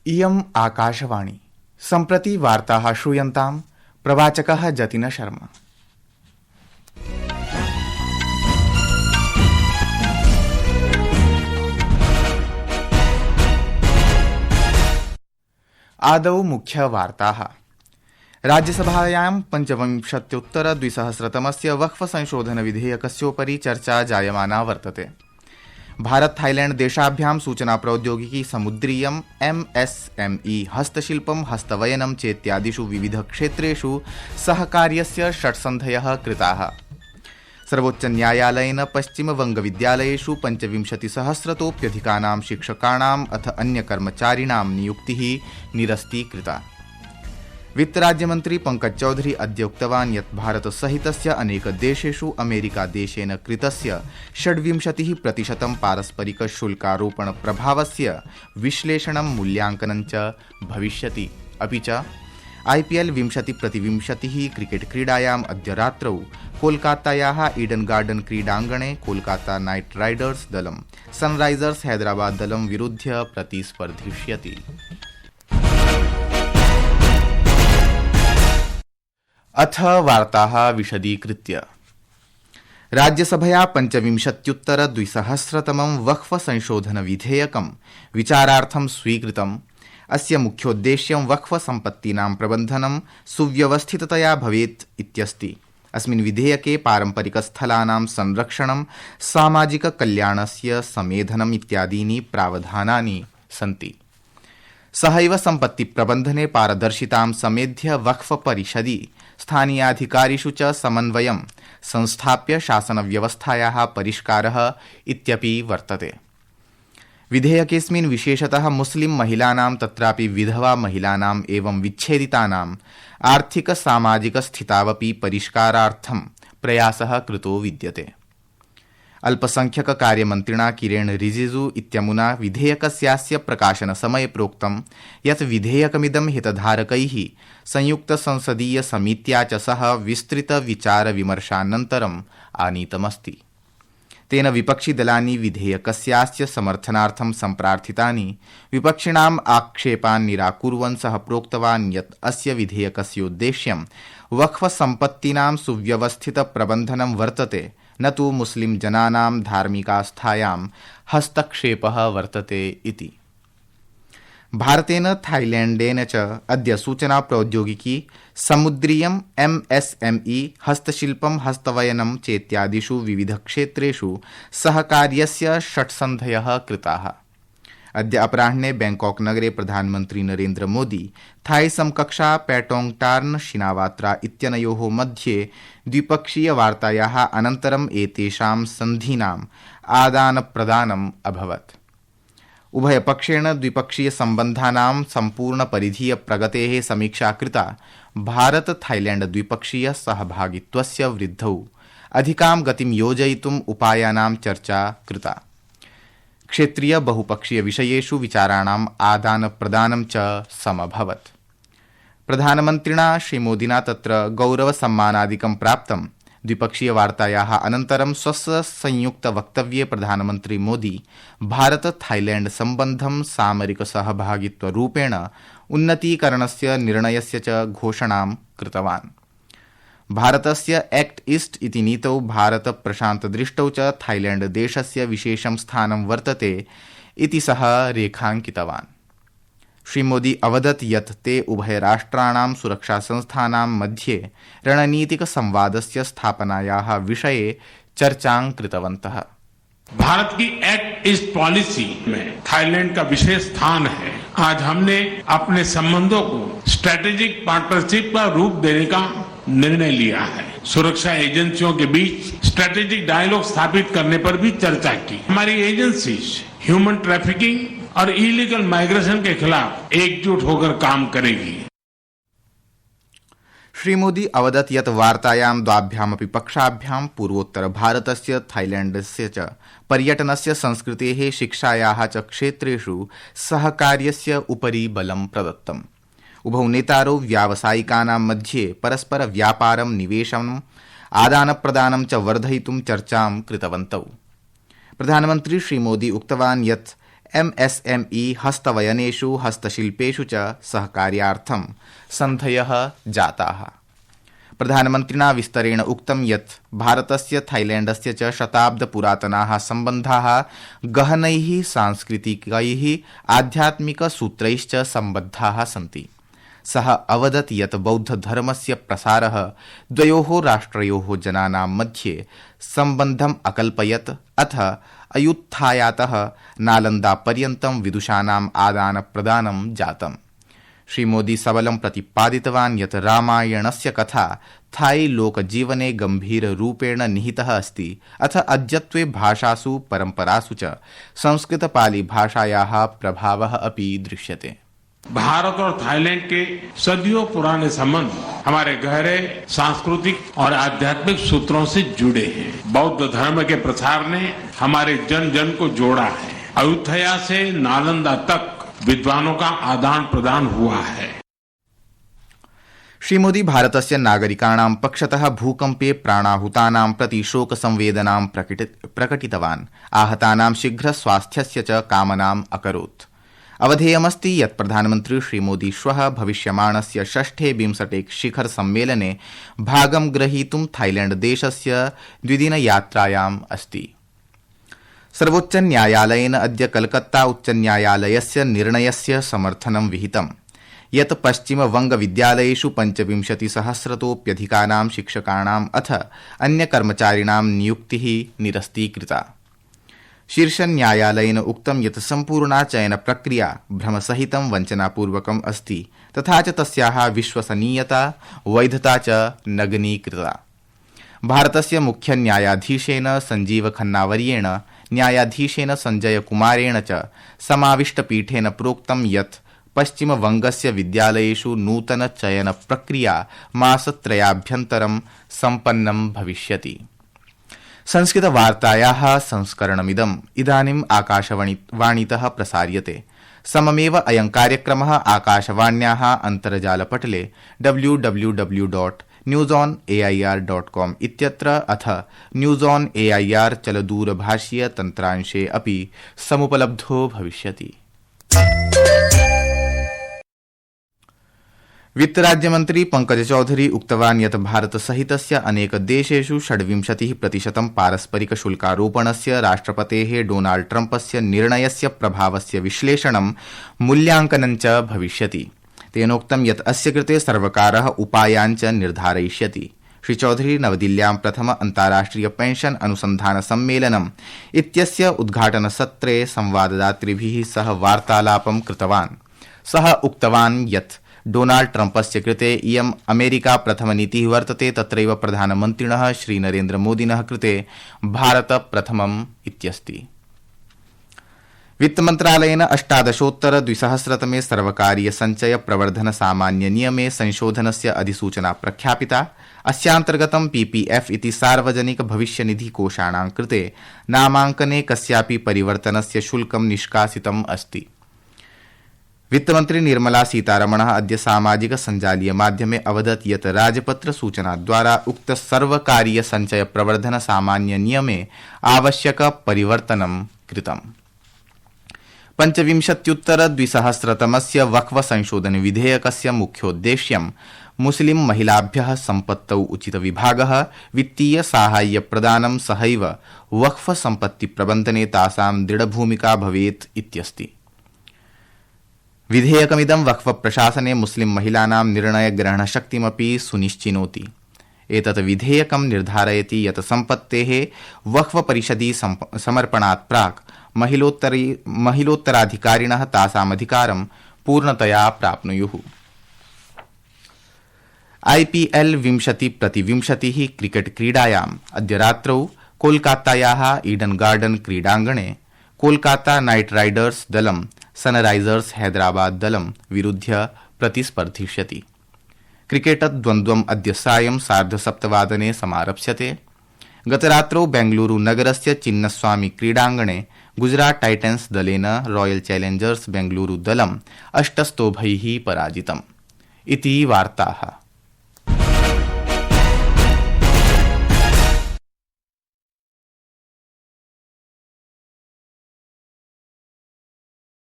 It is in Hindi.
इयम् आकाशवाणी सम्प्रति वार्ताः श्रूयन्ताम् प्रवाचकः जतिन शर्मा। आदौ मुख्यवार्ताः। राज्यसभायां 25-द्विसहस्रतमस्य वक्फ संशोधन विधेयकस्योपरि चर्चा जायमाना वर्तते। भारत थाईलैंड देशाभ्यां सूचना प्रौद्योगिकी समुद्रीयम् MSME हस्तशिल्पं हस्तवयनं चेत्यादिषु विविध क्षेत्रेषु सहकार्यस्य षट्सन्धयः कृताः। सर्वोच्च न्यायालयेन पश्चिमवंगविद्यालयेषु 25,000तोऽप्यधिकानां शिक्षकाणाम् अथ अन्यकर्मचारिणां नियुक्तिः निरस्तीकृता। वित्तराज्यमन्त्री पंकज चौधरी अद्य उक्तवान् यत् भारतसहितस्य अनेकदेशेषु अमेरिकादेशेन कृतस्य 26% पारस्परिक शुल्कारोपण प्रभावस्य विश्लेषणं मूल्याङ्कनं च भविष्यति। अपि च IPL 20-20 क्रिकेट क्रीडायाम् अद्य रात्रौ कोलकातायाः ईडन गार्डन क्रीडाङ्गणे कोलकाता नाइट राइडर्स दलं सनराइजर्स हैदराबाद दलं विरुध्य प्रतिस्पर्धिष्यति। अथ वार्ताः विशदीकृत्य। राज्यसभया 25-द्विसहस्रतमं वक्फ संशोधन विधेयकं विचारार्थं स्वीकृतम्। अस्य मुख्योद्देश्यं वक्फ सम्पत्तीनां प्रबन्धनं सुव्यवस्थिततया भवेत् इत्यस्ति। अस्मिन् विधेयके पारम्परिकस्थलानां संरक्षणं, सामाजिक कल्याणस्य समेधनम् इत्यादीनि प्रावधानानि सन्ति। सहैव सम्पत्ति प्रबन्धने पारदर्शितां समेध्य वक्फ परिषदि स्थानीयाधिकारिषु च समन्वयं संस्थाप्य शासनव्यवस्थायाः परिष्कारः इत्यपि वर्तते। विधेयकेऽस्मिन् विशेषतः मुस्लिम महिलानां तत्रापि विधवा महिलानाम् एवं विच्छेदितानाम् आर्थिक सामाजिक स्थितावपि परिष्कारार्थं प्रयासः कृतो विद्यते। अल्पसंख्यक कार्यमन्त्रिणा किरेण रिजिजू इत्यमुना विधेयकस्यास्य प्रकाशनसमये प्रोक्तं यत् विधेयकमिदं हितधारकैः संयुक्त संसदीय समित्या च सह विस्तृत विचार विमर्शानन्तरम् आनीतमस्ति। तेन विपक्षिदलानि विधेयकस्यास्य समर्थनार्थं सम्प्रार्थितानि विपक्षिणाम् आक्षेपान् निराकुर्वन् सः प्रोक्तवान् यत् अस्य विधेयकस्योद्देश्यं वक्फ सम्पत्तीनां सुव्यवस्थित प्रबन्धनं वर्तते, न तु मुस्लिम जनानां धार्मिकास्थायां हस्तक्षेपः वर्तते इति। भारतेन थाईलैंडेन च अद्य सूचना प्रौद्योगिकी समुद्रीयम् MSME हस्तशिल्पं हस्तवयनं चेत्यादिषु विविध क्षेत्रेषु सहकार्यस्य षट्सन्धयः कृताः। अद्य अपराह्ने बैंकॉक नगरे प्रधानमन्त्री नरेन्द्र मोदी थाई समकक्षा पैटोंगटार्न शिनावात्रा इत्यनयोः मध्ये द्विपक्षीय वार्तायाः अनन्तरम् एतेषां सन्धीनाम् आदानप्रदानम् अभवत्। उभयपक्षेण द्विपक्षीय सम्बन्धानां सम्पूर्ण परिधीय प्रगतेः समीक्षा कृता। भारत थाईलैंड द्विपक्षीय सहभागित्वस्य वृद्धौ अधिकां गतिं योजयितुम् उपायानां चर्चा कृता। क्षेत्रीय बहुपक्षीय विषयेषु विचाराणाम् आदानप्रदानं च समभवत्। प्रधानमन्त्रिणा श्रीमोदिना तत्र गौरवसम्मानादिकं प्राप्तम्। द्विपक्षीय वार्तायाः अनन्तरं स्वस्य संयुक्त वक्तव्ये प्रधानमन्त्री मोदी भारत थाईलैंड सम्बन्धं सामरिक सहभागित्वरूपेण उन्नतीकरणस्य निर्णयस्य च घोषणां कृतवान्। भारतस्य एक्ट ईस्ट इति नीतौ भारत प्रशान्त दृष्टौ च थाईलैंड देशस्य विशेषं स्थानं वर्तते इति सः रेखाङ्कितवान्। श्रीमोदी अवदत् यत् ते उभयराष्ट्राणां सुरक्षासंस्थानां मध्ये रणनीतिक संवादस्य स्थापनायाः विषये चर्चां कृतवन्तः। भारत की एक्ट ईस्ट पॉलिसी में थाईलैंड का विशेष स्थान है। आज हमने अपने संबंधों को स्ट्रेटेजिक पार्टनरशिप का रूप देने का निर्णय लिया है। सुरक्षा एजेंसियों के बीच स्ट्रेटेजिक डायलॉग स्थापित करने पर भी चर्चा की। हमारी एजेंसीज ह्यूमन ट्रैफिकिंग और इलीगल माइग्रेशन के खिलाफ एकजुट होकर काम करेगी। श्रीमोदी अवदत् यत् वार्तायां द्वाभ्यामपि पक्षाभ्यां पूर्वोत्तर भारतस्य थाईलैंडस्य च पर्यटनस्य संस्कृतेः शिक्षायाः च क्षेत्रेषु सहकार्यस्य उपरि बलं प्रदत्तम्। उभौ नेतारौ व्यावसायिकानां मध्ये परस्पर व्यापारं, निवेशनम्, आदानप्रदानं च वर्धयितुं चर्चां कृतवन्तौ। प्रधानमन्त्री श्रीमोदी उक्तवान् यत् MSME हस्तवयनेषु हस्तशिल्पेषु च सहकार्यार्थं सन्धयः जाताः। प्रधानमन्त्रिणा विस्तरेण उक्तं यत् भारतस्य थाईलैण्डस्य च शताब्दपुरातनाः सम्बन्धाः गहनैः सांस्कृतिकैः आध्यात्मिकसूत्रैश्च सम्बद्धाः सन्ति। सः अवदत् यत् बौद्धधर्मस्य प्रसारः द्वयोः राष्ट्रयोः जनानां मध्ये सम्बन्धम् अकल्पयत् अथ अयुत्थायातः नालन्दापर्यन्तं विदुषाणाम् आदानप्रदानं जातम्। श्रीमोदी सबलं प्रतिपादितवान् यत् रामायणस्य कथा थाई लोकजीवने गम्भीररूपेण निहितः अस्ति अथ अद्यत्वे भाषासु परम्परासु च संस्कृतपाली भाषायाः प्रभावः अपि दृश्यते। भारत और थाईलैंड के सदियों पुराने संबंध हमारे गहरे सांस्कृतिक और आध्यात्मिक सूत्रों से जुड़े हैं। बौद्ध धर्म के प्रसार ने हमारे जन जन को जोड़ा है। अयोध्या से नालंदा तक विद्वानों का आदान प्रदान हुआ है। श्रीमोदी भारतस्य नागरिकाणां पक्षतः भूकम्पे प्राणाहुतानां प्रति शोकसंवेदनां प्रकटितवान्। आहतानां शीघ्र स्वास्थ्यस्य च कामनाम् अकरोत्। अवधेयमस्ति यत् प्रधानमन्त्री श्रीमोदी श्वः भविष्यमाणस्य षष्ठे बिम्सटेक् शिखर सम्मेलने भागं ग्रहीतुं थाईलैण्ड देशस्य द्विदिनयात्रायाम् अस्ति। सर्वोच्च न्यायालयेन अद्य कलकत्ता उच्चन्यायालयस्य निर्णयस्य समर्थनं विहितम् यत् पश्चिमवंगविद्यालयेषु 25,000तोऽप्यधिकानां शिक्षकाणाम् अथ अन्यकर्मचारिणां नियुक्तिः निरस्तीकृता। शीर्षन्यायालयेन उक्तं यत् सम्पूर्णा चयनप्रक्रिया भ्रमसहितं वञ्चनापूर्वकम् अस्ति तथा च तस्याः विश्वसनीयता वैधता च नगनीकृता। भारतस्य मुख्य न्यायाधीशेन संजीव खन्नावर्येण न्यायाधीशेन संजय कुमारेण च समाविष्टपीठेन प्रोक्तं यत् पश्चिमवंगस्य विद्यालयेषु नूतन चयन प्रक्रिया मासत्रयाभ्यन्तरं सम्पन्नं भविष्यति। संस्कृतवार्तायाः संस्करणमिदम् इदानीम् आकाशवाणीतः प्रसार्यते। सममेव अयं कार्यक्रमः आकाशवाण्याः अन्तर्जालपटले www.newsonair.com इत्यत्र अथ न्यूज़ ऑन एआईआर चलदूरभाषीय तन्त्रांशे अपि समुपलब्धो भविष्यति। वित्तराज्यमन्त्री पंकज चौधरी उक्तवान् यत् भारतसहितस्य अनेक देशेषु 26% पारस्परिक शुल्कारोपणस्य राष्ट्रपतेः डोनाल्ड ट्रम्पस्य निर्णयस्य प्रभावस्य विश्लेषणं मूल्यांकनं च भविष्यति। तेनोक्तं यत् अस्य कृते सर्वकारः उपायान् च निर्धारयिष्यति। श्री चौधरी नवदिल्ल्यां प्रथम अन्ताराष्ट्रिय पेंशन अनुसन्धान सम्मेलनम् इत्यस्य उद्घाटनसत्रे संवाददातृभिः सह वार्तालापं कृतवान्। सः उक्तवान् यत् डोनाल्ड ट्रम्पस्य कृते इयम् अमेरिका प्रथमनीतिः वर्तते, तत्रैव प्रधानमन्त्रिणः श्रीनरेन्द्रमोदिनः कृते भारत प्रथमम् इत्यस्ति। वित्तमन्त्रालयेन 18-द्विसहस्रतमे सर्वकारीय संचय प्रवर्धन सामान्य नियमे संशोधनस्य अधिसूचना प्रख्यापिता। अस्यान्तर्गतं पीपीएफ इति सार्वजनिक भविष्यनिधि कोषाणां कृते नामाङ्कने कस्यापि परिवर्तनस्य शुल्कं निष्कासितम् अस्ति। वित्तमन्त्री निर्मला सीतारमणः अद्य सामाजिक सञ्जालीय माध्यमे अवदत् यत् राजपत्र सूचनाद्वारा उक्त सर्वकारीय संचय प्रवर्धन सामान्य नियमे आवश्यक परिवर्तनं कृतम्। 25-द्विसहस्रतमस्य वक्फ संशोधन विधेयकस्य मुख्योद्देश्यं मुस्लिम महिलाभ्यः सम्पत्तौ उचित विभागः, वित्तीय साहाय्य प्रदानं सहैव वक्फ सम्पत्ति प्रबन्धने तासां दृढभूमिका भवेत् इत्यस्ति। विधेयकमिदं वक्फ प्रशासने मुस्लिम महिलानां निर्णयग्रहणशक्तिमपि सुनिश्चिनोति। एतत् विधेयकं निर्धारयति यत् सम्पत्तेः वक्फ परिषदि समर्पणात् प्राक् महिलोत्तराधिकारिणः तासामधिकारं पूर्णतया प्राप्नुयुः। IPL 20-20 क्रिकेट क्रीडायाम् अद्य रात्रौ कोलकातायाः ईडन गार्डन क्रीडाङ्गणे कोलकाता नाइट राइडर्स दलं सनराइजर्स हैदराबाद दलं विरुध्य प्रतिस्पर्धिष्यति। क्रिकेट द्वन्द्वम् अद्य सायं 7:30 समारप्स्यते। गतरात्रौ बेंगलुरु नगरस्य चिन्नस्वामी क्रीडाङ्गणे गुजरात टाइटन्स दलेन रॉयल चैलेंजर्स बेंगलुरु दलं 8 स्तोभैः पराजितम्। इति वार्ताः।